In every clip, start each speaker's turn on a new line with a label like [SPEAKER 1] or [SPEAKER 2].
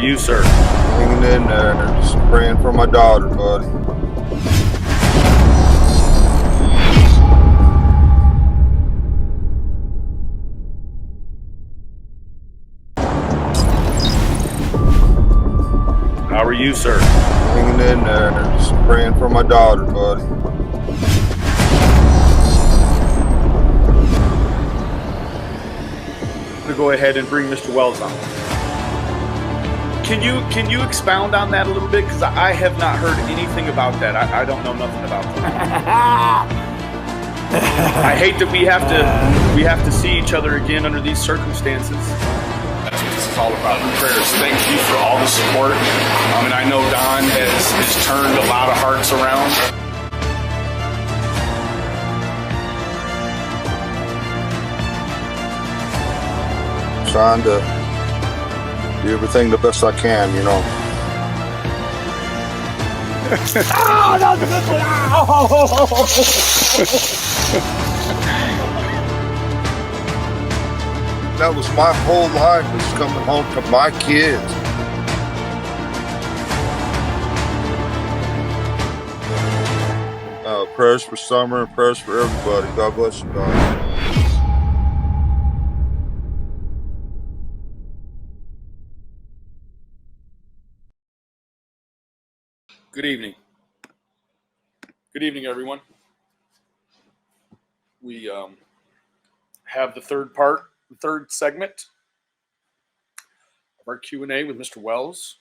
[SPEAKER 1] you, sir?
[SPEAKER 2] Hanging in there, just praying for my daughter, buddy.
[SPEAKER 1] How are you, sir?
[SPEAKER 2] Hanging in there, just praying for my daughter, buddy.
[SPEAKER 1] I'm going to go ahead and bring Mr. Wells on. Can you expound on that a little bit? Because I have not heard anything about that. I don't know nothing about that. I hate that we have to see each other again under these circumstances.
[SPEAKER 3] That's what this is all about. Prayers. Thank you for all the support. And I know Don has turned a lot of hearts around.
[SPEAKER 2] Trying to do everything the best I can, you know. That was my whole life, was coming home to my kids. Prayers for Summer and prayers for everybody. God bless you, Don.
[SPEAKER 1] Good evening. Good evening, everyone. We have the third segment of our Q&A with Mr. Wells.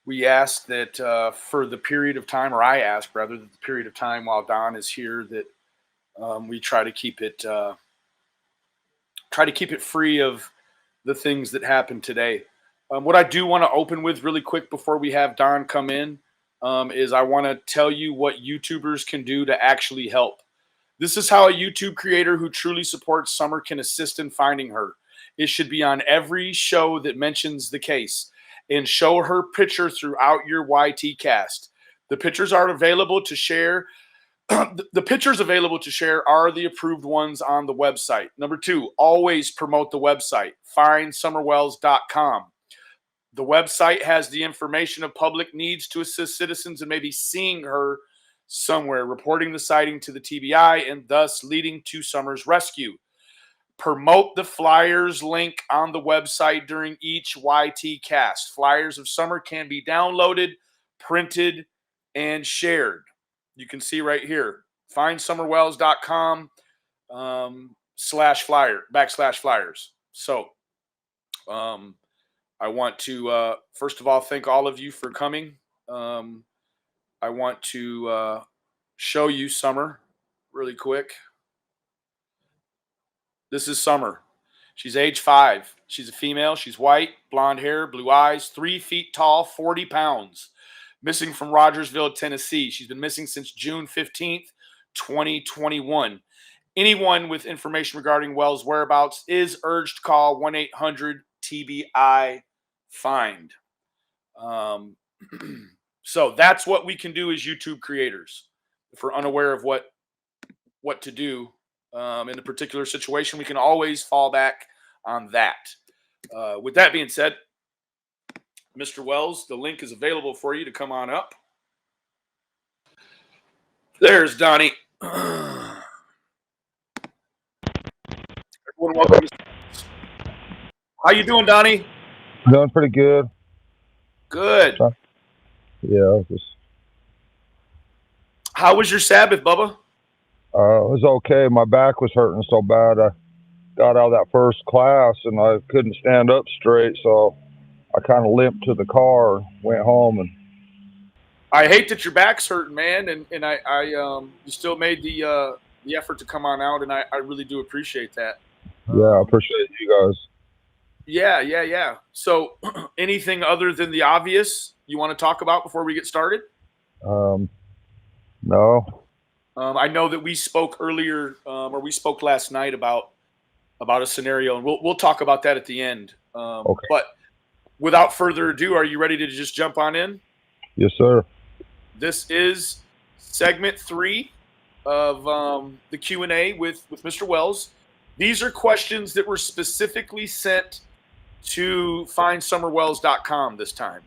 [SPEAKER 1] We asked that for the period of time, or I asked rather, that the period of time while Don is here, that we try to keep it free of the things that happened today. What I do want to open with really quick before we have Don come in is I want to tell you what YouTubers can do to actually help. This is how a YouTube creator who truly supports Summer can assist in finding her. It should be on every show that mentions the case and show her picture throughout your YT cast. The pictures are available to share. The pictures available to share are the approved ones on the website. Number 2, always promote the website, findsummerwells.com. The website has the information a public needs to assist citizens in maybe seeing her somewhere, reporting the sighting to the TBI, and thus leading to Summer's rescue. Promote the flyers link on the website during each YT cast. Flyers of Summer can be downloaded, printed, and shared. You can see right here, findsummerwells.com /flyers. So, I want to, first of all, thank all of you for coming. I want to show you Summer really quick. This is Summer. She's age 5. She's a female. She's white, blonde hair, blue eyes, 3 feet tall, 40 pounds. Missing from Rogersville, Tennessee. She's been missing since June 15th, 2021. Anyone with information regarding Wells' whereabouts is urged to call 1-800-TBI-FIND. So that's what we can do as YouTube creators. If we're unaware of what to do in a particular situation, we can always fall back on that. With that being said, Mr. Wells, the link is available for you to come on up. There's Donnie. Everyone, welcome. How you doing, Donnie?
[SPEAKER 2] Doing pretty good.
[SPEAKER 1] Good.
[SPEAKER 2] Yeah,
[SPEAKER 1] How was your Sabbath, Bubba?
[SPEAKER 2] it was okay. My back was hurting so bad. I got out of that first class and I couldn't stand up straight, so I kind of limped to the car and went home. And
[SPEAKER 1] I hate that your back's hurting, man, and you still made the effort to come on out, and I really do appreciate that.
[SPEAKER 2] Yeah, I appreciate you guys.
[SPEAKER 1] Yeah. So, anything other than the obvious you want to talk about before we get started?
[SPEAKER 2] No.
[SPEAKER 1] I know that we spoke earlier, or we spoke last night about a scenario, and we'll talk about that at the end.
[SPEAKER 2] Okay.
[SPEAKER 1] But without further ado, are you ready to just jump on in?
[SPEAKER 2] Yes, sir.
[SPEAKER 1] This is segment 3 of the Q&A with Mr. Wells. These are questions that were specifically sent to findsummerwells.com this time.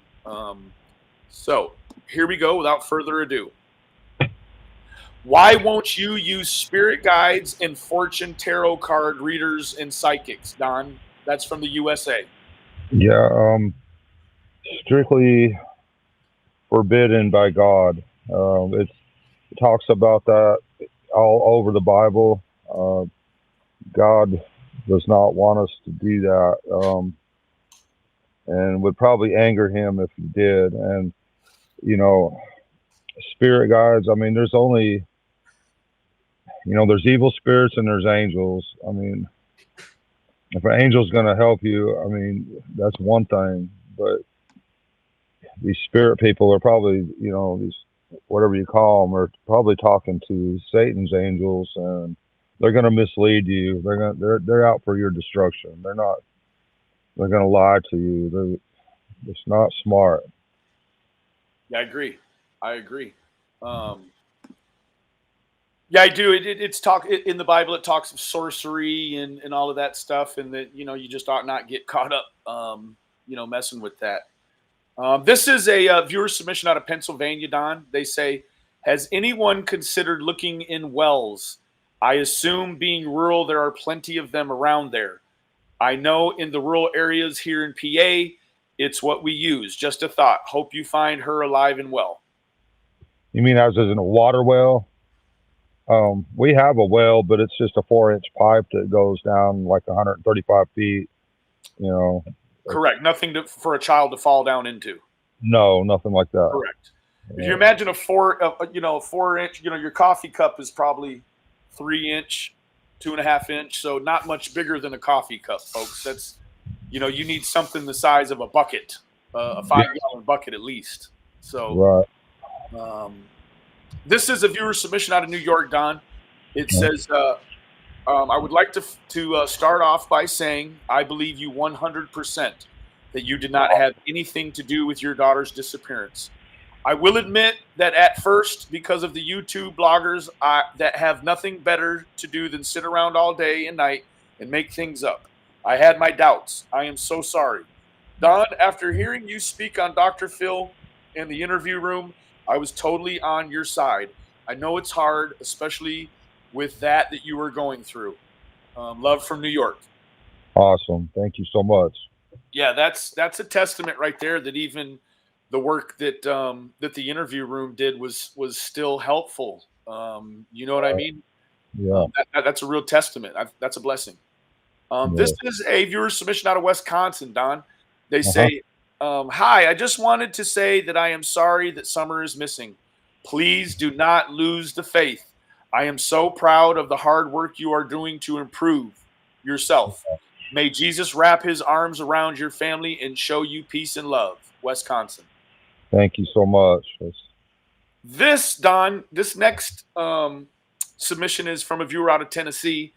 [SPEAKER 1] So here we go without further ado. Why won't you use spirit guides and fortune tarot card readers and psychics, Don? That's from the USA.
[SPEAKER 2] Yeah, strictly forbidden by God. It talks about that all over the Bible. God does not want us to do that, and would probably anger him if he did. And, you know, spirit guides, I mean, there's only, there's evil spirits and there's angels. I mean, if an angel's going to help you, I mean, that's one thing. But these spirit people are probably, these, whatever you call them, are probably talking to Satan's angels, and they're going to mislead you. They're out for your destruction. They're going to lie to you. It's not smart.
[SPEAKER 1] Yeah, I agree. Yeah, I do. It's talk in the Bible. It talks of sorcery and all of that stuff, and that you just ought not get caught up, messing with that. This is a viewer submission out of Pennsylvania, Don. They say, has anyone considered looking in wells? I assume being rural, there are plenty of them around there. I know in the rural areas here in PA, it's what we use. Just a thought. Hope you find her alive and well.
[SPEAKER 2] You mean as in a water well? We have a well, but it's just a 4-inch pipe that goes down like 135 feet.
[SPEAKER 1] Correct. Nothing for a child to fall down into.
[SPEAKER 2] No, nothing like that.
[SPEAKER 1] Correct. If you imagine a 4-inch, your coffee cup is probably 3-inch, 2.5-inch, so not much bigger than a coffee cup, folks. That's, you need something the size of a bucket, a 5-gallon bucket at least. So,
[SPEAKER 2] right.
[SPEAKER 1] This is a viewer submission out of New York, Don. It says, I would like to start off by saying I believe you 100% that you did not have anything to do with your daughter's disappearance. I will admit that at first, because of the YouTube bloggers that have nothing better to do than sit around all day and night and make things up, I had my doubts. I am so sorry. Don, after hearing you speak on Dr. Phil in the interview room, I was totally on your side. I know it's hard, especially with that you were going through. Love from New York.
[SPEAKER 2] Awesome. Thank you so much.
[SPEAKER 1] Yeah, that's a testament right there that even the work that the interview room did was still helpful. You know what I mean?
[SPEAKER 2] Yeah.
[SPEAKER 1] That's a real testament. That's a blessing. This is a viewer submission out of Wisconsin, Don. They say, hi, I just wanted to say that I am sorry that Summer is missing. Please do not lose the faith. I am so proud of the hard work you are doing to improve yourself. May Jesus wrap his arms around your family and show you peace and love. Wisconsin.
[SPEAKER 2] Thank you so much.
[SPEAKER 1] This, Don, this next submission is from a viewer out of Tennessee.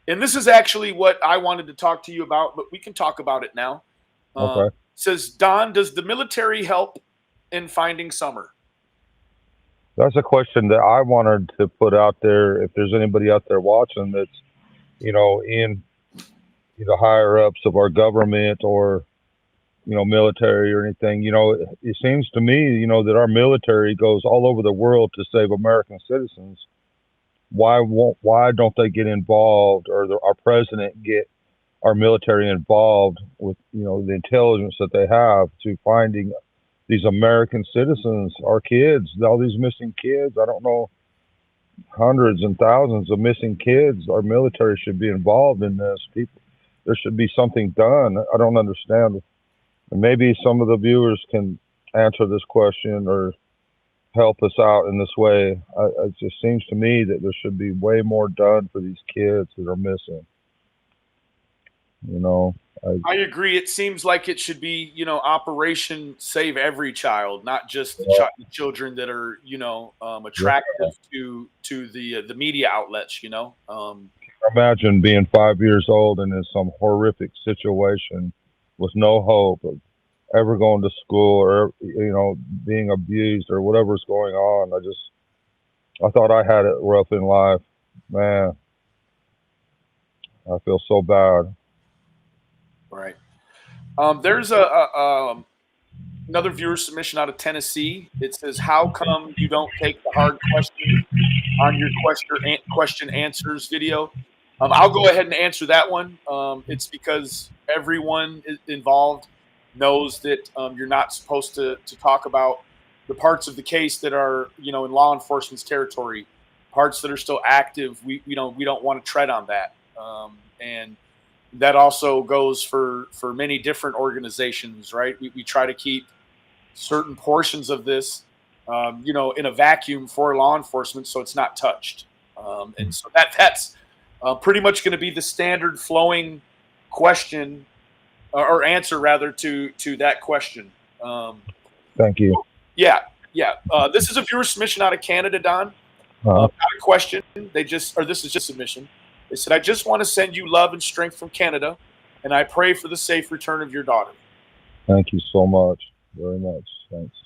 [SPEAKER 1] And this is actually what I wanted to talk to you about, but we can talk about it now.
[SPEAKER 2] Okay.
[SPEAKER 1] Says, Don, does the military help in finding Summer?
[SPEAKER 2] That's a question that I wanted to put out there. If there's anybody out there watching that's, in the higher ups of our government or, military or anything, it seems to me, that our military goes all over the world to save American citizens. Why don't they get involved, or our president get our military involved with, the intelligence that they have to finding these American citizens, our kids, all these missing kids? I don't know, hundreds and thousands of missing kids. Our military should be involved in this. There should be something done. I don't understand. And maybe some of the viewers can answer this question or help us out in this way. It just seems to me that there should be way more done for these kids that are missing. I
[SPEAKER 1] agree. It seems like it should be, Operation Save Every Child, not just the children that are, attractive to the media outlets.
[SPEAKER 2] Imagine being 5 years old and in some horrific situation with no hope of ever going to school or, being abused or whatever's going on. I thought I had it rough in life. Man, I feel so bad.
[SPEAKER 1] Right. There's another viewer submission out of Tennessee. It says, "How come you don't take the hard questions on your question answers video?" I'll go ahead and answer that one. It's because everyone involved knows that you're not supposed to talk about the parts of the case that are, in law enforcement's territory, parts that are still active. We don't want to tread on that, and that also goes for many different organizations, right? We try to keep certain portions of this, in a vacuum for law enforcement, so it's not touched. And so that's pretty much going to be the standard flowing question or answer rather to that question.
[SPEAKER 2] Thank you.
[SPEAKER 1] Yeah. This is a viewer submission out of Canada, Don. Not a question. This is just submission. They said, "I just want to send you love and strength from Canada, and I pray for the safe return of your daughter."
[SPEAKER 2] Thank you so much. Very much. Thanks.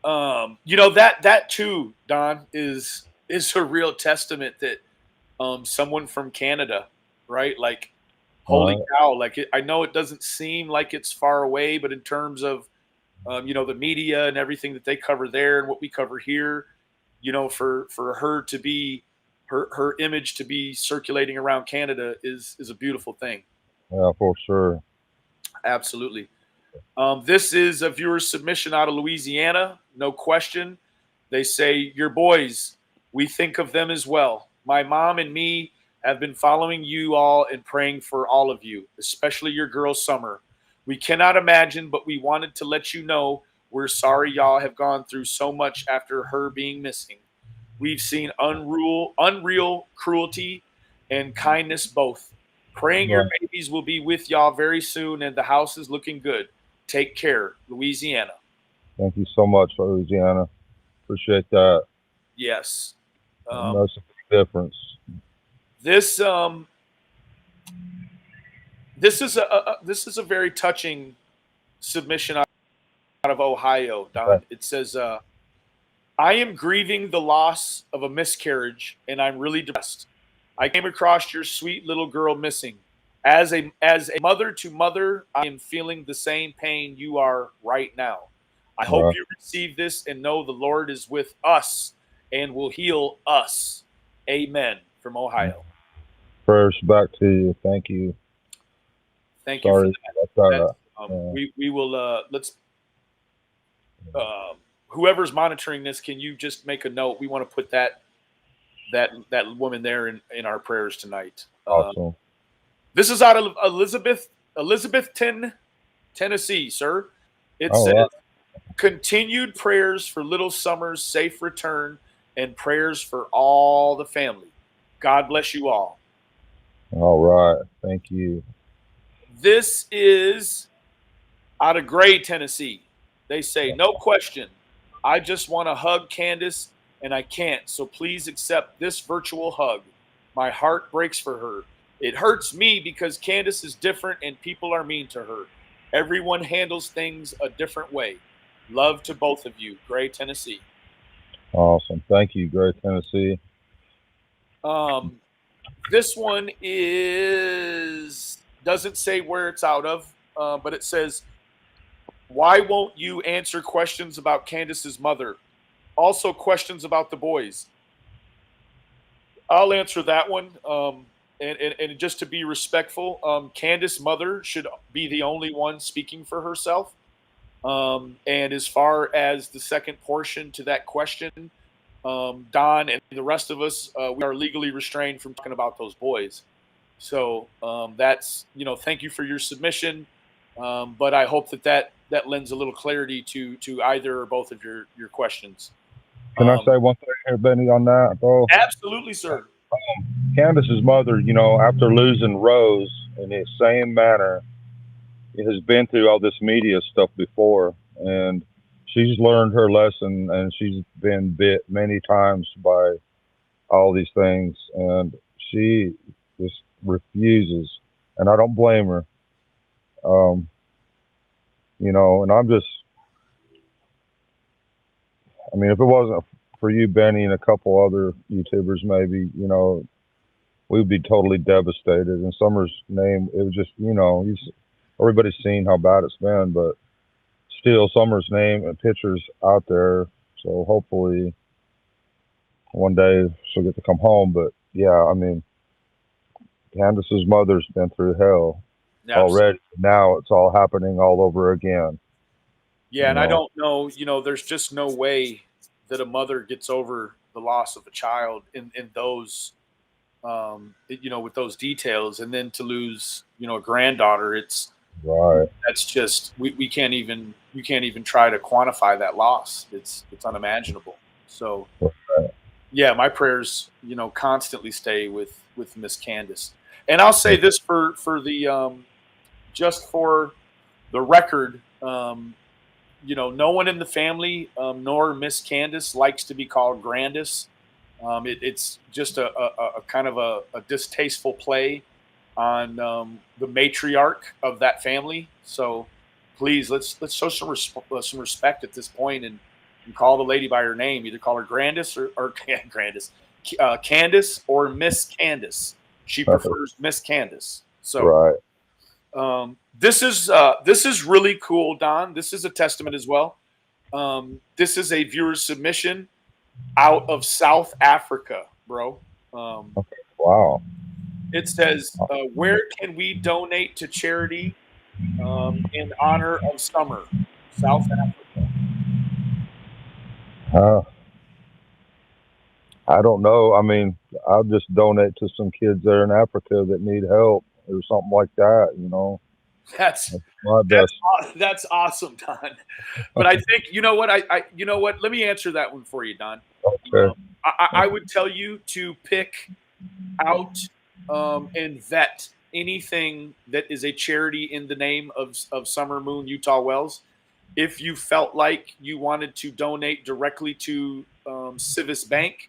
[SPEAKER 1] That too, Don, is a real testament that someone from Canada, right? Like, holy cow! Like, I know it doesn't seem like it's far away, but in terms of the media and everything that they cover there and what we cover here, for her to be her image to be circulating around Canada is a beautiful thing.
[SPEAKER 2] Yeah, for sure.
[SPEAKER 1] Absolutely. This is a viewer submission out of Louisiana. No question. They say, "Your boys, we think of them as well. My mom and me have been following you all and praying for all of you, especially your girl Summer. We cannot imagine, but we wanted to let you know we're sorry y'all have gone through so much after her being missing. We've seen unreal cruelty and kindness both. Praying your babies will be with y'all very soon, and the house is looking good. Take care, Louisiana."
[SPEAKER 2] Thank you so much, Louisiana. Appreciate that.
[SPEAKER 1] Yes.
[SPEAKER 2] That's a big difference.
[SPEAKER 1] This is a very touching submission out of Ohio, Don.
[SPEAKER 2] Okay.
[SPEAKER 1] It says, "I am grieving the loss of a miscarriage, and I'm really depressed. I came across your sweet little girl missing. As a mother to mother, I am feeling the same pain you are right now. I hope you receive this and know the Lord is with us and will heal us. Amen." From Ohio.
[SPEAKER 2] Prayers back to you. Thank you.
[SPEAKER 1] Thank you for that. We will let's whoever's monitoring this, can you just make a note? We want to put that woman there in our prayers tonight.
[SPEAKER 2] Awesome.
[SPEAKER 1] This is out of Elizabethton, Tennessee, sir. It says, "Continued prayers for little Summer's safe return and prayers for all the family. God bless you all."
[SPEAKER 2] All right. Thank you.
[SPEAKER 1] This is out of Gray, Tennessee. They say, "No question. I just want to hug Candace, and I can't, so please accept this virtual hug. My heart breaks for her. It hurts me because Candace is different and people are mean to her. Everyone handles things a different way. Love to both of you." Gray, Tennessee.
[SPEAKER 2] Awesome. Thank you, Gray, Tennessee.
[SPEAKER 1] This one doesn't say where it's out of, but it says, "Why won't you answer questions about Candace's mother? Also questions about the boys." I'll answer that one. And just to be respectful, Candace's mother should be the only one speaking for herself. And as far as the second portion to that question, Don and the rest of us, we are legally restrained from talking about those boys. So that's, thank you for your submission. But I hope that lends a little clarity to either or both of your questions.
[SPEAKER 2] Can I say one thing here, Benny, on that, though?
[SPEAKER 1] Absolutely, sir.
[SPEAKER 2] Candace's mother, after losing Rose in the same manner, has been through all this media stuff before, and she's learned her lesson, and she's been bit many times by all these things, and she just refuses, and I don't blame her. And if it wasn't for you, Benny, and a couple other YouTubers, maybe, we would be totally devastated. And Summer's name, it was just, everybody's seen how bad it's been, but still, Summer's name and pictures out there. So hopefully one day she'll get to come home. But yeah, I mean, Candace's mother's been through hell already. Now it's all happening all over again.
[SPEAKER 1] Yeah, and I don't know, there's just no way that a mother gets over the loss of a child in those, with those details, and then to lose, a granddaughter. It's
[SPEAKER 2] right.
[SPEAKER 1] That's just we can't even try to quantify that loss. It's unimaginable. So
[SPEAKER 2] Right.
[SPEAKER 1] yeah, my prayers, constantly stay with Miss Candace. And I'll say this for the just for the record, no one in the family, nor Miss Candace, likes to be called Grandis. It's just a kind of a distasteful play on the matriarch of that family. So please, let's show some respect at this point and call the lady by her name. Either call her Grandis or Grandis, Candace, or Miss Candace. She prefers Miss Candace. So
[SPEAKER 2] right.
[SPEAKER 1] This is really cool, Don. This is a testament as well. This is a viewer submission out of South Africa, bro.
[SPEAKER 2] Wow.
[SPEAKER 1] It says, where can we donate to charity in honor of Summer, South Africa?
[SPEAKER 2] I don't know. I mean, I'll just donate to some kids there in Africa that need help or something like that,
[SPEAKER 1] That's
[SPEAKER 2] my best.
[SPEAKER 1] That's awesome, Don. But I think, what? Let me answer that one for you, Don.
[SPEAKER 2] Okay.
[SPEAKER 1] I would tell you to pick out and vet anything that is a charity in the name of Summer Moon Utah Wells. If you felt like you wanted to donate directly to Civis Bank,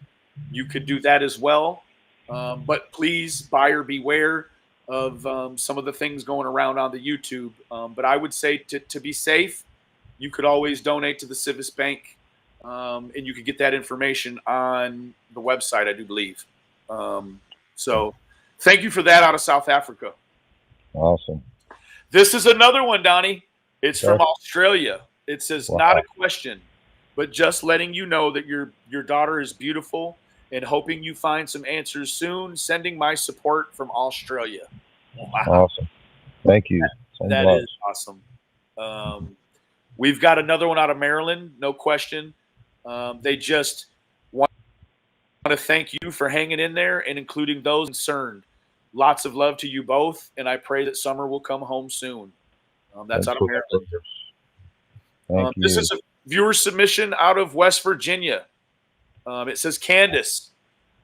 [SPEAKER 1] you could do that as well. But please, buyer beware of some of the things going around on the YouTube. But I would say to be safe, you could always donate to the Civis Bank, and you could get that information on the website, I do believe. So thank you for that out of South Africa.
[SPEAKER 2] Awesome.
[SPEAKER 1] This is another one, Donnie. It's from Australia. It says, not a question, but just letting you know that your daughter is beautiful and hoping you find some answers soon. Sending my support from Australia. Wow.
[SPEAKER 2] Awesome. Thank you.
[SPEAKER 1] That is awesome. We've got another one out of Maryland, no question. They just want to thank you for hanging in there and including those concerned. Lots of love to you both, and I pray that Summer will come home soon. That's out of Maryland.
[SPEAKER 2] Thank you.
[SPEAKER 1] This is a viewer submission out of West Virginia. It says, Candace,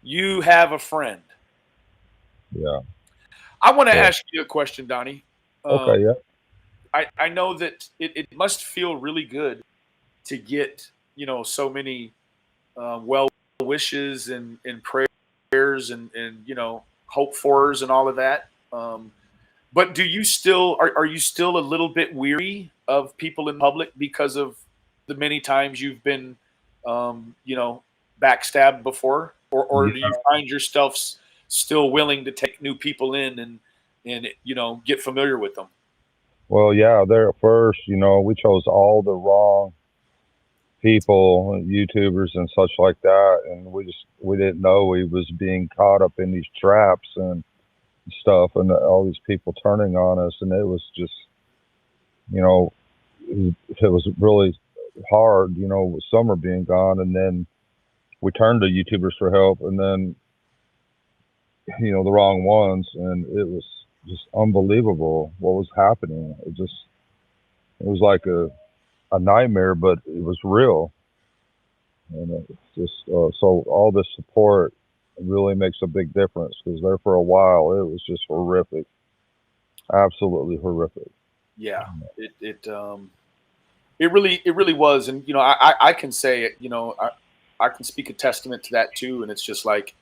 [SPEAKER 1] you have a friend.
[SPEAKER 2] Yeah.
[SPEAKER 1] I want to ask you a question, Donnie.
[SPEAKER 2] Okay, yeah.
[SPEAKER 1] I know that it must feel really good to get, so many well wishes and prayers and hope fors and all of that. But do you still are you still a little bit weary of people in public because of the many times you've been backstabbed before, or do you find yourself still willing to take new people in and get familiar with them?
[SPEAKER 2] Well, yeah, there at first, we chose all the wrong people, YouTubers and such like that, and we didn't know we was being caught up in these traps and stuff, and all these people turning on us, and it was just, it was really hard, with Summer being gone, and then we turned to YouTubers for help, and then the wrong ones, and it was just unbelievable what was happening. It was like a nightmare, but it was real. And it's just so all this support really makes a big difference, because there for a while it was just horrific, absolutely horrific.
[SPEAKER 1] Yeah, it really was, and I can say it. I can speak a testament to that too, and it's just like,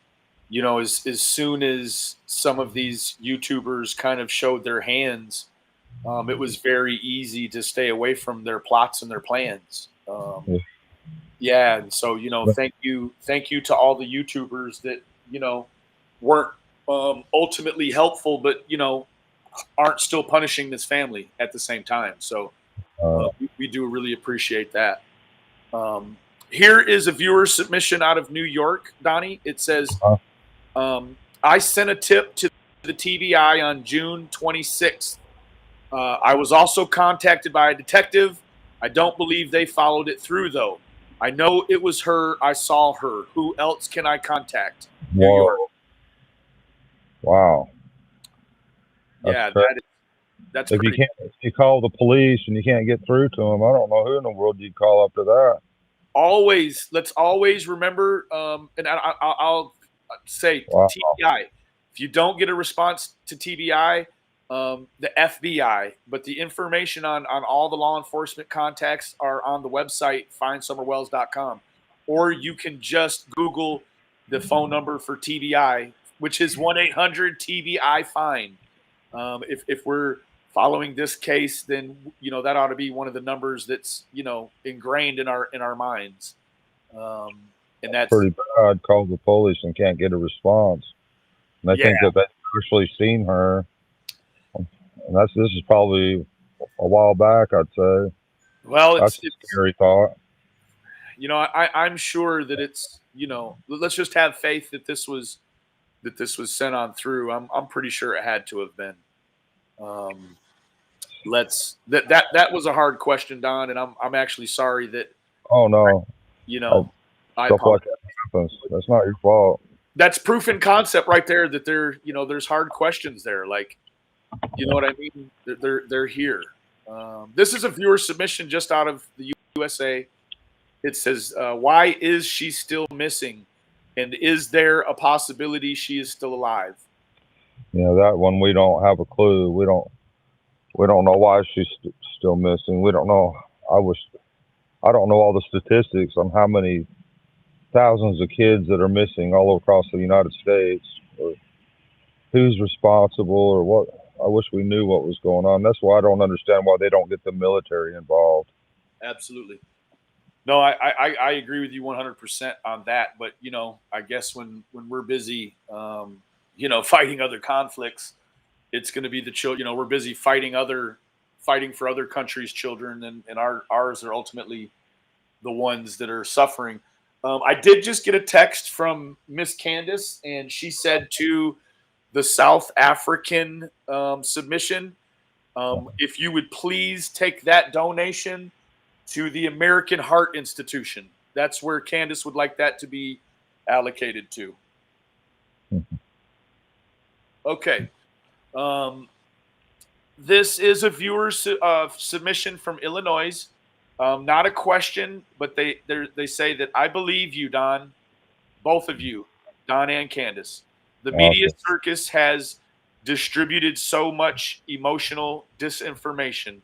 [SPEAKER 1] as soon as some of these YouTubers kind of showed their hands, it was very easy to stay away from their plots and their plans. Yeah, and so thank you to all the YouTubers that weren't ultimately helpful, but aren't still punishing this family at the same time. So we do really appreciate that. Here is a viewer submission out of New York, Donnie. It says, I sent a tip to the TBI on June 26th. I was also contacted by a detective. I don't believe they followed it through, though. I know it was her. I saw her. Who else can I contact? New York.
[SPEAKER 2] Wow.
[SPEAKER 1] Yeah, that's
[SPEAKER 2] if
[SPEAKER 1] pretty.
[SPEAKER 2] If you call the police and you can't get through to them, I don't know who in the world you'd call after that.
[SPEAKER 1] Let's always remember, and I'll say TBI. If you don't get a response to TBI, the FBI, but the information on all the law enforcement contacts are on the website, findsummerwells.com. Or you can just Google the phone number for TBI, which is 1-800-TBI-FIND. If we're following this case, then, that ought to be one of the numbers that's, ingrained in our minds. And that's
[SPEAKER 2] pretty bad. Call the police and can't get a response. And I think that they've actually seen her. And this is probably a while back, I'd say.
[SPEAKER 1] Well,
[SPEAKER 2] that's a scary thought.
[SPEAKER 1] I'm sure that it's, let's just have faith that this was sent on through. I'm pretty sure it had to have been. That was a hard question, Don, and I'm actually sorry that.
[SPEAKER 2] Oh no.
[SPEAKER 1] I
[SPEAKER 2] stuff like that happens. That's not your fault.
[SPEAKER 1] That's proof in concept right there that there's hard questions there. Like, you know what I mean? They're here. This is a viewer submission just out of the USA. It says, why is she still missing? And is there a possibility she is still alive?
[SPEAKER 2] Yeah, that one we don't have a clue. We don't know why she's still missing. We don't know. I don't know all the statistics on how many thousands of kids that are missing all across the United States, or who's responsible, or what. I wish we knew what was going on. That's why I don't understand why they don't get the military involved.
[SPEAKER 1] Absolutely. No, I agree with you 100% on that. But, I guess when we're busy, fighting other conflicts, it's going to be the children. We're busy fighting for other countries' children, and ours are ultimately the ones that are suffering. I did just get a text from Miss Candace, and she said to the South African submission, if you would please take that donation to the American Heart Institution. That's where Candace would like that to be allocated to. Okay. This is a viewer submission from Illinois. Not a question, but they say that I believe you, Don, both of you, Don and Candace. The media circus has distributed so much emotional disinformation.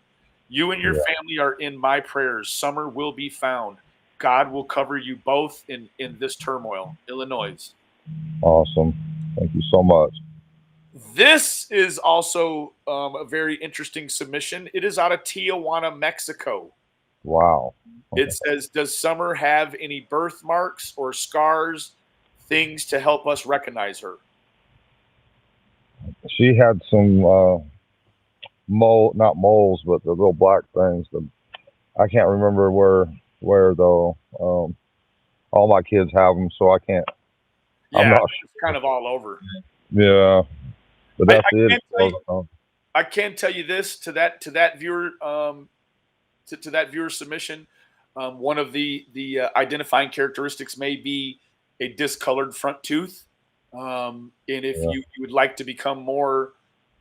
[SPEAKER 1] You and your family are in my prayers. Summer will be found. God will cover you both in this turmoil. Illinois.
[SPEAKER 2] Awesome. Thank you so much.
[SPEAKER 1] This is also a very interesting submission. It is out of Tijuana, Mexico.
[SPEAKER 2] Wow.
[SPEAKER 1] Okay. It says, does Summer have any birthmarks or scars, things to help us recognize her?
[SPEAKER 2] She had some not moles, but the little black things. I can't remember where though. All my kids have them, so I can't.
[SPEAKER 1] Yeah, I'm not sure. It's kind of all over.
[SPEAKER 2] Yeah, but that's it.
[SPEAKER 1] I can tell you this to that viewer to that viewer submission. One of the identifying characteristics may be a discolored front tooth. And if you would like to become more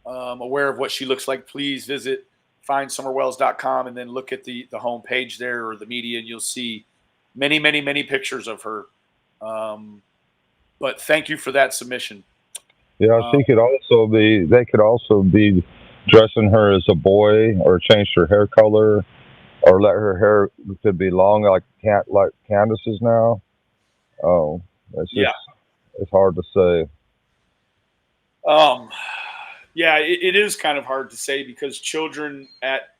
[SPEAKER 1] aware of what she looks like, please visit findsummerwells.com and then look at the home page there or the media, and you'll see many, many, many pictures of her. But thank you for that submission.
[SPEAKER 2] Yeah, she could also be. They could also be dressing her as a boy, or change her hair color, or let her hair could be long like Candace's now. Oh, it's just it's hard to say.
[SPEAKER 1] Yeah, it is kind of hard to say because children at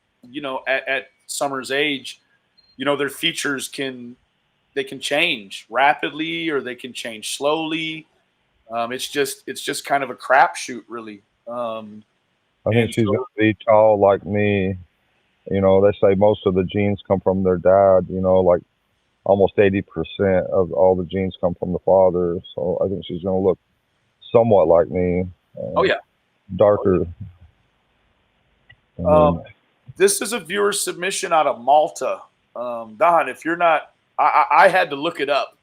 [SPEAKER 1] Summer's age, their features can change rapidly or they can change slowly. It's just kind of a crapshoot, really.
[SPEAKER 2] I think
[SPEAKER 1] And
[SPEAKER 2] she's
[SPEAKER 1] so,
[SPEAKER 2] gonna be tall like me. You know, they say most of the genes come from their dad. You know, like almost 80% of all the genes come from the father. So I think she's gonna look somewhat like me,
[SPEAKER 1] oh
[SPEAKER 2] uh,
[SPEAKER 1] yeah.
[SPEAKER 2] darker.
[SPEAKER 1] Um,
[SPEAKER 2] And
[SPEAKER 1] this is a viewer submission out of Malta. Don, if you're not, I had to look it up.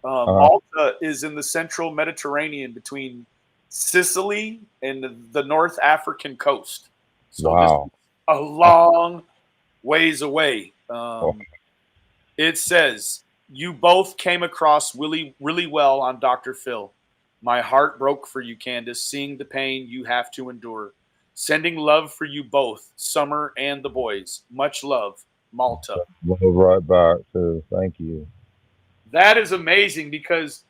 [SPEAKER 2] uh,
[SPEAKER 1] Malta is in the central Mediterranean between Sicily and the North African coast. So this is
[SPEAKER 2] wow.
[SPEAKER 1] a long ways away.
[SPEAKER 2] Well,
[SPEAKER 1] It says, you both came across really, really well on Dr. Phil. My heart broke for you, Candace, seeing the pain you have to endure. Sending love for you both, Summer and the boys. Much love, Malta.
[SPEAKER 2] love right back too. Thank you.
[SPEAKER 1] That is amazing because,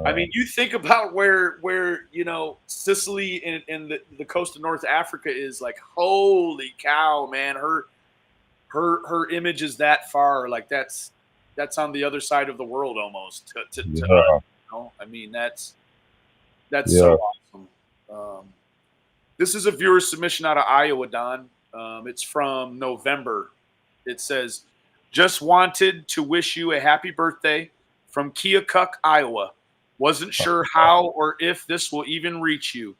[SPEAKER 1] I
[SPEAKER 2] Uh,
[SPEAKER 1] mean, you think about where Sicily and the coast of North Africa is, like, holy cow, man. Her image is that far. Like, that's on the other side of the world almost to us.
[SPEAKER 2] yeah,
[SPEAKER 1] I mean, that's
[SPEAKER 2] yeah.
[SPEAKER 1] so awesome. This is a viewer submission out of Iowa, Don. It's from November. It says, just wanted to wish you a happy birthday from Keokuk, Iowa. Wasn't sure how or if this will even reach you.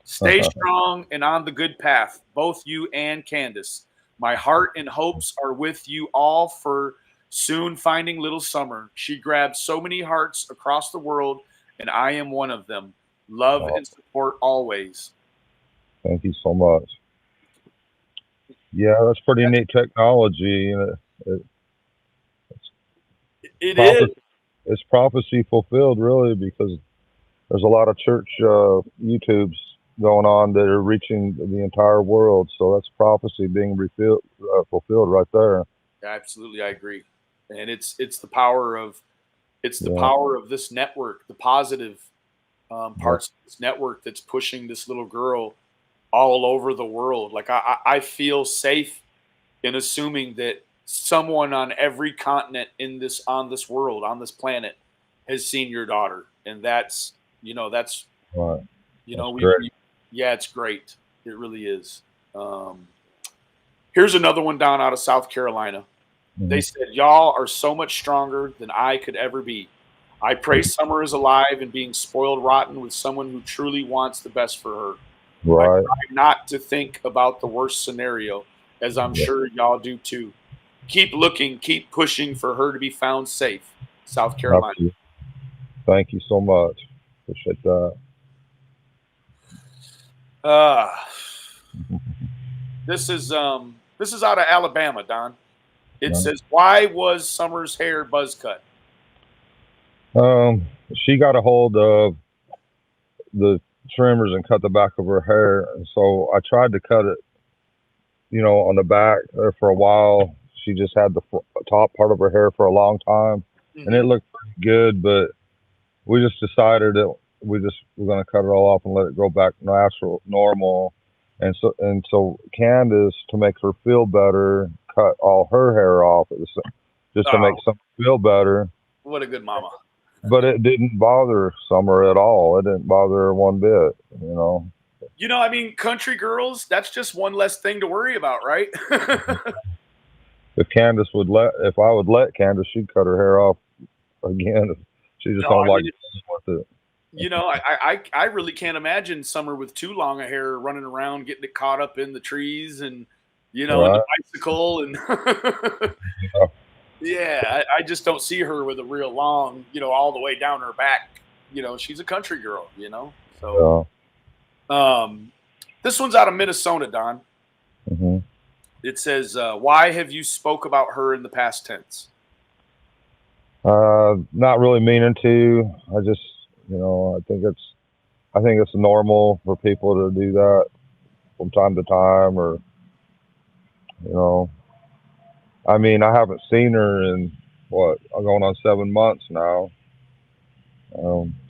[SPEAKER 1] Stay strong and on the good path, both you and Candace. My heart and hopes are with you all for soon finding little Summer. She grabs so many hearts across the world, and I am one of them. Love and support always.
[SPEAKER 2] Thank you so much. Yeah, that's pretty neat technology.
[SPEAKER 1] It is.
[SPEAKER 2] Prophecy, it's prophecy fulfilled, really, because there's a lot of church YouTubes going on that are reaching the entire world. So that's prophecy being fulfilled right there.
[SPEAKER 1] Absolutely, I agree. And it's the power of
[SPEAKER 2] Yeah,
[SPEAKER 1] this network, the positive
[SPEAKER 2] yeah,
[SPEAKER 1] parts of this network that's pushing this little girl all over the world. Like I feel safe in assuming that someone on every continent on this world, on this planet, has seen your daughter, and that's
[SPEAKER 2] right.
[SPEAKER 1] you
[SPEAKER 2] That's
[SPEAKER 1] know
[SPEAKER 2] great.
[SPEAKER 1] yeah, it's great. It really is. Here's another one down out of South Carolina. They
[SPEAKER 2] Hmm.
[SPEAKER 1] said, y'all are so much stronger than I could ever be. I pray Summer is alive and being spoiled rotten with someone who truly wants the best for her. I
[SPEAKER 2] Right.
[SPEAKER 1] try not to think about the worst scenario, as I'm
[SPEAKER 2] Yeah.
[SPEAKER 1] sure y'all do too. Keep looking, keep pushing for her to be found safe. South Carolina.
[SPEAKER 2] Absolutely. Thank you so much. Appreciate that.
[SPEAKER 1] Uh, this is out of Alabama, Don. It
[SPEAKER 2] Yeah.
[SPEAKER 1] says, why was Summer's hair buzz cut?
[SPEAKER 2] She got a hold of the trimmers and cut the back of her hair, and so I tried to cut it, on the back there for a while. She just had the top part of her hair for a long time, and it
[SPEAKER 1] Mm-hmm.
[SPEAKER 2] looked pretty good. But we just decided that we're going to cut it all off and let it go back natural, normal. And so Candace, to make her feel better, cut all her hair off just to make
[SPEAKER 1] Oh,
[SPEAKER 2] something feel better.
[SPEAKER 1] what a good mama.
[SPEAKER 2] But it didn't bother Summer at all. It didn't bother her one bit.
[SPEAKER 1] I mean, country girls, that's just one less thing to worry about, right?
[SPEAKER 2] If I would let Candace, she'd cut her hair off again. She just
[SPEAKER 1] No,
[SPEAKER 2] don't
[SPEAKER 1] I
[SPEAKER 2] like
[SPEAKER 1] mean,
[SPEAKER 2] with it.
[SPEAKER 1] I really can't imagine Summer with too long a hair running around, getting it caught up in the trees and, and the
[SPEAKER 2] Right?
[SPEAKER 1] bicycle. And
[SPEAKER 2] Yeah.
[SPEAKER 1] yeah, I just don't see her with a real long, all the way down her back. She's a country girl, So,
[SPEAKER 2] Yeah.
[SPEAKER 1] this one's out of Minnesota, Don.
[SPEAKER 2] Hmm.
[SPEAKER 1] It says, why have you spoke about her in the past tense?
[SPEAKER 2] Not really meaning to. I just, I think it's normal for people to do that from time to time, or you know, I mean, I haven't seen her in what, I'm going on 7 months now.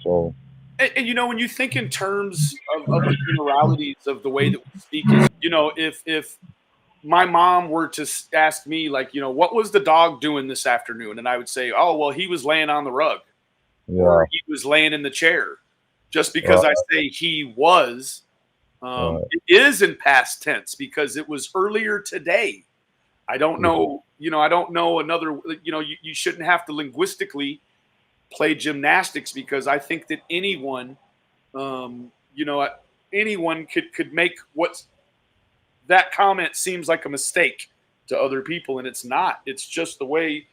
[SPEAKER 2] So
[SPEAKER 1] And when you think in terms of the generalities of the way that we speak is, if my mom were to ask me, like, what was the dog doing this afternoon? And I would say, oh, well, he was laying on the rug
[SPEAKER 2] yeah,
[SPEAKER 1] or he was laying in the chair. Just because
[SPEAKER 2] right,
[SPEAKER 1] I say he was, It is in past tense because it was earlier today. I don't know, I don't know another, you shouldn't have to linguistically play gymnastics because I think that anyone, anyone could make that comment seems like a mistake to other people, and it's not. It's just the way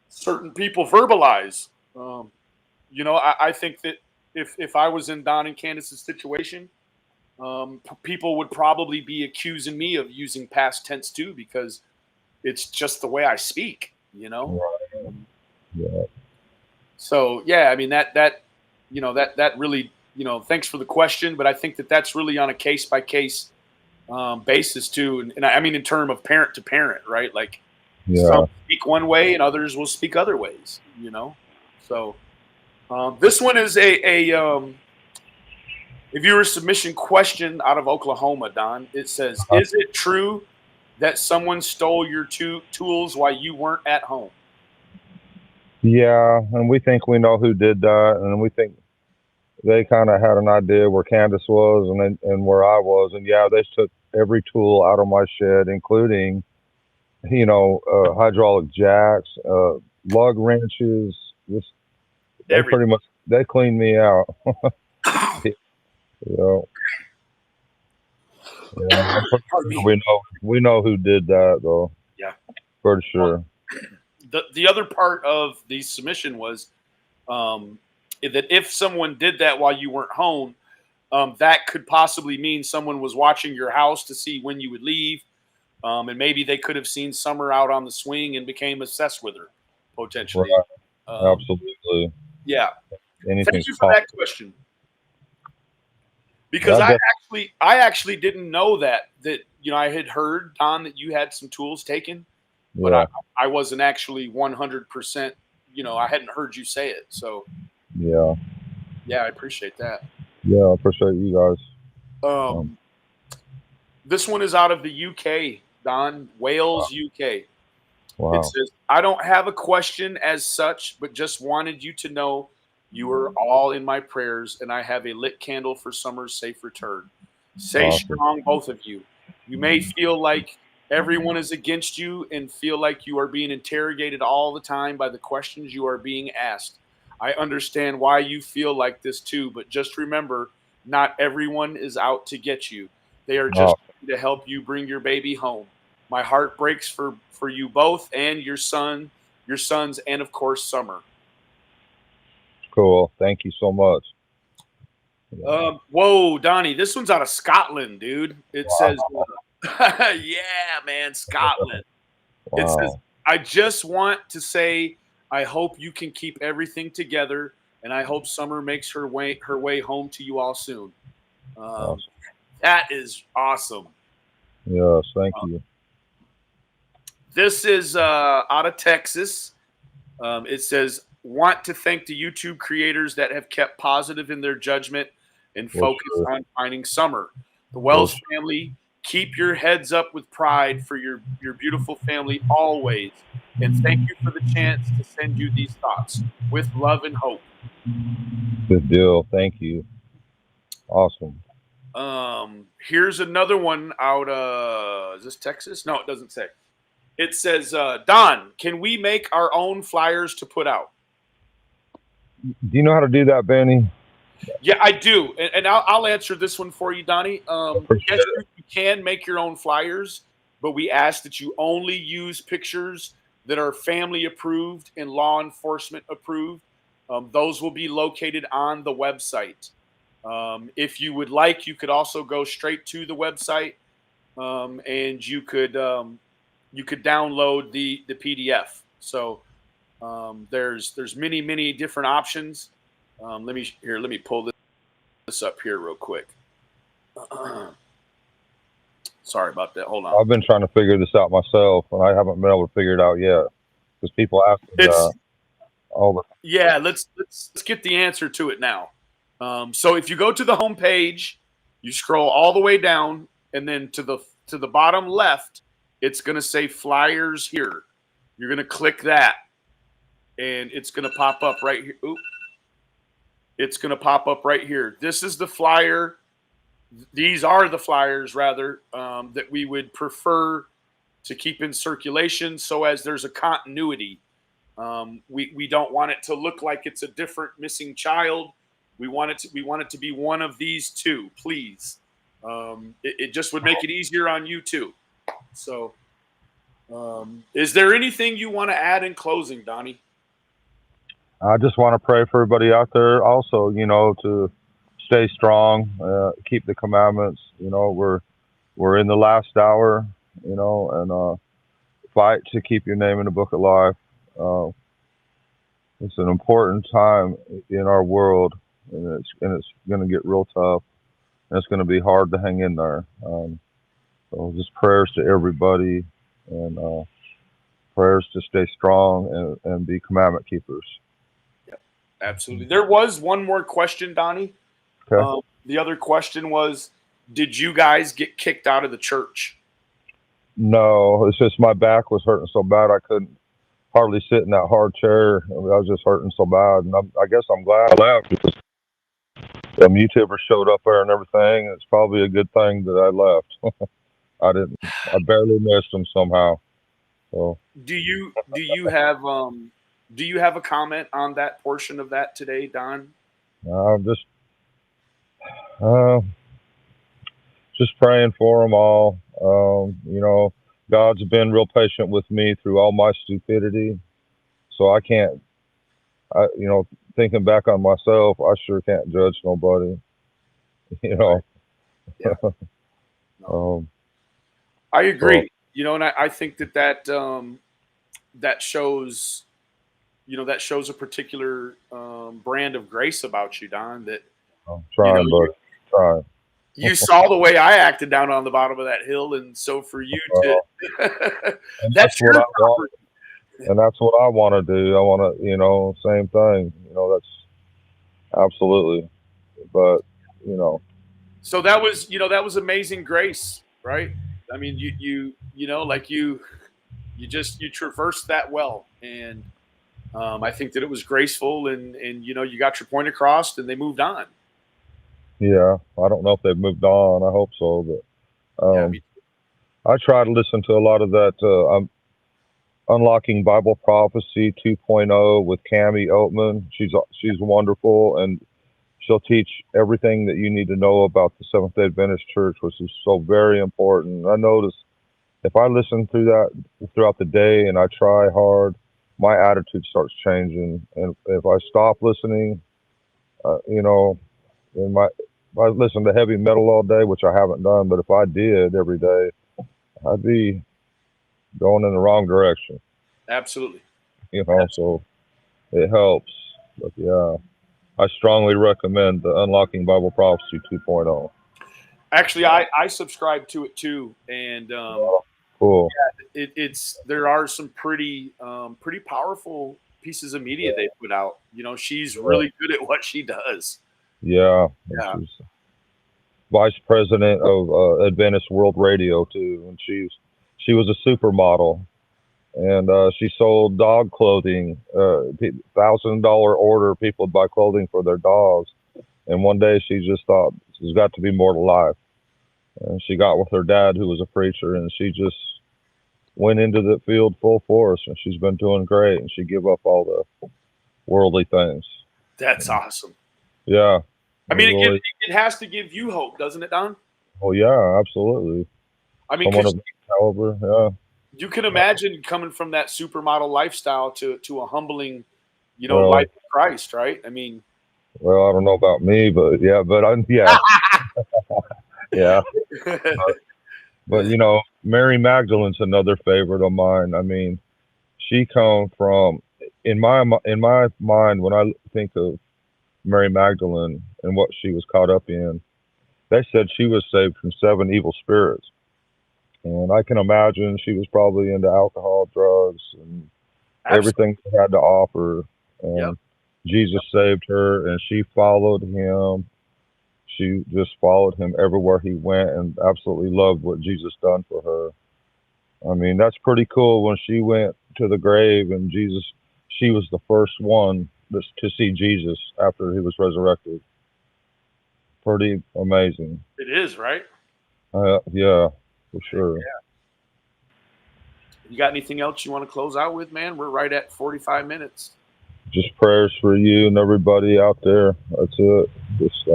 [SPEAKER 1] certain people verbalize. I think that if I was in Don and Candace's situation, people would probably be accusing me of using past tense too, because it's just the way I speak,
[SPEAKER 2] Right. Yeah.
[SPEAKER 1] So yeah, I mean that really, thanks for the question, but I think that that's really on a case by case basis too, and I mean in terms of parent to parent, right? Like some speak one way and others will speak other ways, So this one is a viewer submission question out of Oklahoma, Don. It says, is it true that someone stole your tools while you weren't at home?
[SPEAKER 2] Yeah, and we think we know who did that, and we think they kind of had an idea where Candace was and where I was, and yeah, they took every tool out of my shed, including, hydraulic jacks, lug wrenches. They pretty much cleaned me out. Yeah, we know who did that though.
[SPEAKER 1] Yeah,
[SPEAKER 2] for sure.
[SPEAKER 1] The other part of the submission was that if someone did that while you weren't home, that could possibly mean someone was watching your house to see when you would leave, and maybe they could have seen Summer out on the swing and became obsessed with her potentially.
[SPEAKER 2] Right. Absolutely.
[SPEAKER 1] Yeah.
[SPEAKER 2] Anything's
[SPEAKER 1] Thank you for that question. Because I actually didn't know that I had heard, Don, that you had some tools taken, but I wasn't actually 100%. I hadn't heard you say it, so yeah, I appreciate that.
[SPEAKER 2] Yeah, I appreciate you guys.
[SPEAKER 1] This one is out of the UK, Don, Wales, UK.
[SPEAKER 2] Wow.
[SPEAKER 1] It says, I don't have a question as such, but just wanted you to know you are all in my prayers, and I have a lit candle for Summer's safe return. Stay strong, both of you. You may feel like everyone is against you and feel like you are being interrogated all the time by the questions you are being asked. I understand why you feel like this too, but just remember, not everyone is out to get you. They are just to help you bring your baby home. My heart breaks for you both and your sons, and of course, Summer.
[SPEAKER 2] Cool. Thank you so much.
[SPEAKER 1] Whoa, Donnie, this one's out of Scotland, dude. It says, yeah, man, Scotland. It says, I just want to say, I hope you can keep everything together, and I hope Summer makes her way home to you all soon. That is awesome.
[SPEAKER 2] Yes, thank you.
[SPEAKER 1] This is out of Texas. It says, want to thank the YouTube creators that have kept positive in their judgment and focus on finding Summer. The Wells family, keep your heads up with pride for your beautiful family always. And thank you for the chance to send you these thoughts with love and hope.
[SPEAKER 2] Good deal. Thank you. Awesome.
[SPEAKER 1] Here's another one out is this Texas? No, it doesn't say. It says, Don, can we make our own flyers to put out?
[SPEAKER 2] Do you know how to do that, Benny?
[SPEAKER 1] Yeah, I do. And I'll answer this one for you, Donnie. Yes, you can make your own flyers, but we ask that you only use pictures that are family approved and law enforcement approved. Those will be located on the website. If you would like, you could also go straight to the website, and you could download the PDF. So there's many different options. Let me pull this up here real quick. Sorry about that. Hold on.
[SPEAKER 2] I've been trying to figure this out myself, and I haven't been able to figure it out yet because people ask me all the.
[SPEAKER 1] Yeah, let's get the answer to it now. So if you go to the home page, you scroll all the way down, and then to the bottom left, it's going to say flyers here. You're going to click that, and it's going to pop up right here. Oop. It's going to pop up right here. This is the flyer these are the flyers, rather, that we would prefer to keep in circulation, so as there's a continuity. We don't want it to look like it's a different missing child. We want it to be one of these two, please. It just would make it easier on you too. So, is there anything you want to add in closing, Donnie?
[SPEAKER 2] I just want to pray for everybody out there also, to stay strong, keep the commandments. We're in the last hour, and fight to keep your name in the book of life. It's an important time in our world, and it's going to get real tough, and it's going to be hard to hang in there. So just prayers to everybody, and prayers to stay strong and be commandment keepers.
[SPEAKER 1] Absolutely. There was one more question, Donnie.
[SPEAKER 2] Okay.
[SPEAKER 1] The other question was, did you guys get kicked out of the church?
[SPEAKER 2] No, it's just my back was hurting so bad I couldn't hardly sit in that hard chair. I was just hurting so bad, and I guess I'm glad I left because some YouTubers showed up there and everything. And it's probably a good thing that I left. I barely missed them somehow. So
[SPEAKER 1] Do you have a comment on that portion of that today, Don?
[SPEAKER 2] I'm just praying for them all. God's been real patient with me through all my stupidity. So I can't, thinking back on myself, I sure can't judge nobody,
[SPEAKER 1] Yeah. I agree. And I think that shows, that shows a particular brand of grace about you, Don, that
[SPEAKER 2] I'm trying, but trying.
[SPEAKER 1] You saw the way I acted down on the bottom of that hill, and so for you to that's your property.
[SPEAKER 2] And that's what I want to do. I want to, same thing. That's absolutely. But
[SPEAKER 1] So that was amazing grace, right? I mean, you traversed that well, and I think that it was graceful, and you got your point across, and they moved on.
[SPEAKER 2] Yeah, I don't know if they've moved on. I hope so, but I try to listen to a lot of that Unlocking Bible Prophecy 2.0 with Cammie Oatman. She's wonderful, and she'll teach everything that you need to know about the Seventh-day Adventist Church, which is so very important. I notice if I listen through that throughout the day and I try hard, my attitude starts changing. And if I stop listening, if I listen to heavy metal all day, which I haven't done, but if I did every day, I'd be going in the wrong direction.
[SPEAKER 1] Absolutely.
[SPEAKER 2] So it helps. But yeah, I strongly recommend the Unlocking Bible Prophecy 2.0.
[SPEAKER 1] Actually, I subscribe to it too, and
[SPEAKER 2] cool.
[SPEAKER 1] Yeah, there are some pretty powerful pieces of media they put out. She's really good at what she does.
[SPEAKER 2] Yeah. She's vice president of Adventist World Radio too, and she was a supermodel, and she sold dog clothing. $1,000 order, people would buy clothing for their dogs, and one day she just thought there's got to be more to life, and she got with her dad, who was a preacher, and she just went into the field full force, and she's been doing great, and she gave up all the worldly things.
[SPEAKER 1] That's awesome.
[SPEAKER 2] Yeah.
[SPEAKER 1] I mean, it has to give you hope, doesn't it, Don?
[SPEAKER 2] Oh yeah, absolutely.
[SPEAKER 1] I mean,
[SPEAKER 2] caliber, yeah.
[SPEAKER 1] You can imagine coming from that supermodel lifestyle to a humbling, life of Christ, right? I mean,
[SPEAKER 2] well, I don't know about me, but yeah, yeah. But Mary Magdalene's another favorite of mine. I mean, she come from in my mind when I think of Mary Magdalene and what she was caught up in. They said she was saved from 7 evil spirits. And I can imagine she was probably into alcohol, drugs, and everything she had to offer. And Jesus saved her, and she followed him. She just followed him everywhere he went and absolutely loved what Jesus done for her. I mean, that's pretty cool. When she went to the grave and she was the first one to see Jesus after he was resurrected. pretty amazing.
[SPEAKER 1] It is, right?
[SPEAKER 2] Yeah, for sure.
[SPEAKER 1] Yeah. You got anything else you want to close out with, man? We're right at 45 minutes.
[SPEAKER 2] Just prayers for you and everybody out there. That's it. Just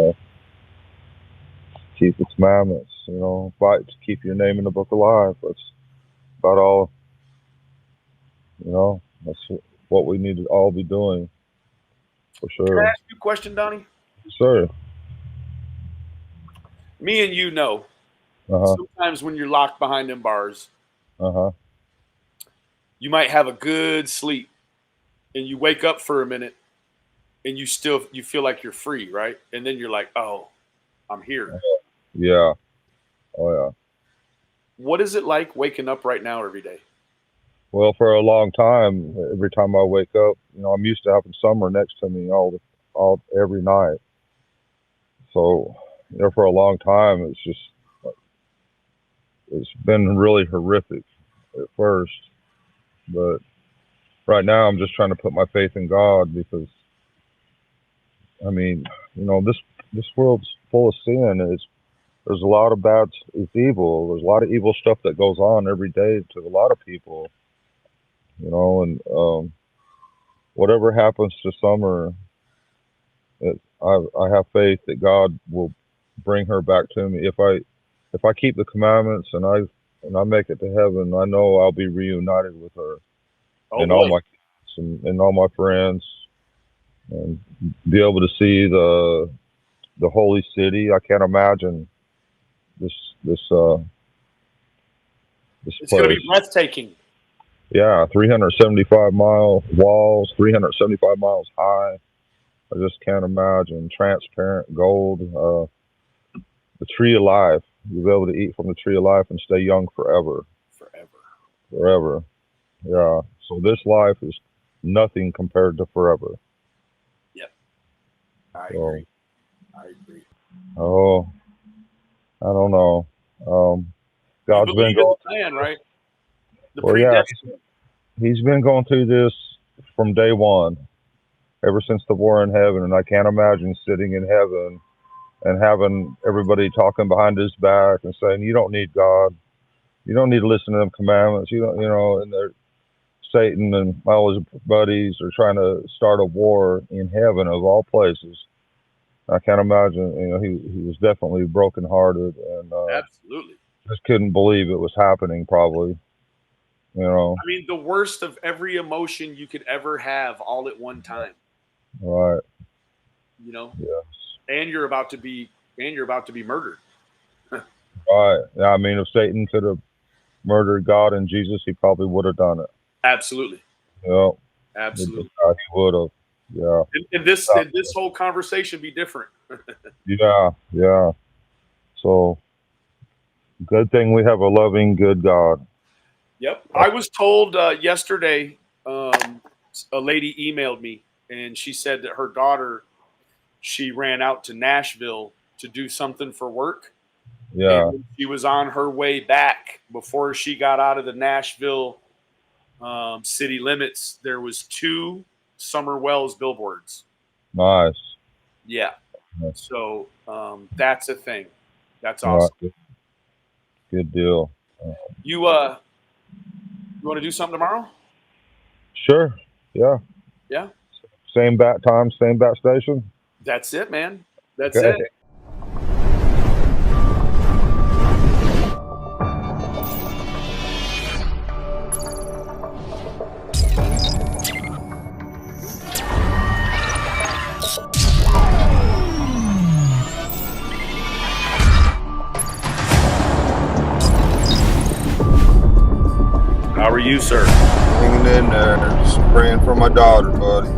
[SPEAKER 2] keep the commandments, fight to keep your name in the book of life. That's about all, that's what we need to all be doing, for sure.
[SPEAKER 1] Can I ask you a question, Donnie?
[SPEAKER 2] Sure.
[SPEAKER 1] Me and you know, sometimes when you're locked behind them bars, you might have a good sleep and you wake up for a minute and you feel like you're free, right? And then you're like, oh, I'm here.
[SPEAKER 2] Yeah. Oh, yeah.
[SPEAKER 1] What is it like waking up right now every day?
[SPEAKER 2] Well, for a long time, every time I wake up, I'm used to having Summer next to me every night. So, for a long time, it's been really horrific at first. But right now, I'm just trying to put my faith in God because, this world's full of sin. There's a lot of bad, it's evil. There's a lot of evil stuff that goes on every day to a lot of people, and whatever happens to Summer, I have faith that God will bring her back to me. If I keep the commandments and I make it to heaven, I know I'll be reunited with her all my kids and all my friends, and be able to see the holy city. I can't imagine this
[SPEAKER 1] it's
[SPEAKER 2] place.
[SPEAKER 1] Going to be breathtaking.
[SPEAKER 2] Yeah, 375-mile walls, 375 miles high. I just can't imagine. Transparent gold. The tree of life. You'll be able to eat from the tree of life and stay young forever. Forever. Yeah. So this life is nothing compared to forever.
[SPEAKER 1] Yep. I agree.
[SPEAKER 2] Oh, I don't know. God's been going
[SPEAKER 1] plan, right?
[SPEAKER 2] He's been going through this from day one, ever since the war in heaven, and I can't imagine sitting in heaven and having everybody talking behind his back and saying, "You don't need God. You don't need to listen to them commandments. You don't, and they're Satan and all his buddies are trying to start a war in heaven of all places." I can't imagine. He was definitely brokenhearted and
[SPEAKER 1] absolutely
[SPEAKER 2] just couldn't believe it was happening. Probably,
[SPEAKER 1] the worst of every emotion you could ever have, all at one time.
[SPEAKER 2] Right.
[SPEAKER 1] Yes.
[SPEAKER 3] And you're about to be murdered.
[SPEAKER 2] Right. Yeah, if Satan could have murdered God and Jesus, he probably would have done it.
[SPEAKER 3] Absolutely.
[SPEAKER 2] Yeah.
[SPEAKER 3] Absolutely.
[SPEAKER 2] He would have. Yeah.
[SPEAKER 3] And this whole conversation be different.
[SPEAKER 2] Yeah. Yeah. So, good thing we have a loving, good God.
[SPEAKER 3] Yep. I was told yesterday, a lady emailed me and she said that her daughter, she ran out to Nashville to do something for work.
[SPEAKER 2] Yeah.
[SPEAKER 3] And she was on her way back. Before she got out of the Nashville city limits, there was 2 Summer Wells billboards.
[SPEAKER 2] Nice.
[SPEAKER 3] Yeah. So that's a thing. That's awesome.
[SPEAKER 2] Right. Good deal.
[SPEAKER 3] You want to do something tomorrow?
[SPEAKER 2] Sure. Yeah.
[SPEAKER 3] Yeah.
[SPEAKER 2] Same bat time, same bat station.
[SPEAKER 3] That's it, man. That's
[SPEAKER 2] Okay.
[SPEAKER 3] it. How are you, sir?
[SPEAKER 4] Hanging in there, just praying for my daughter, buddy.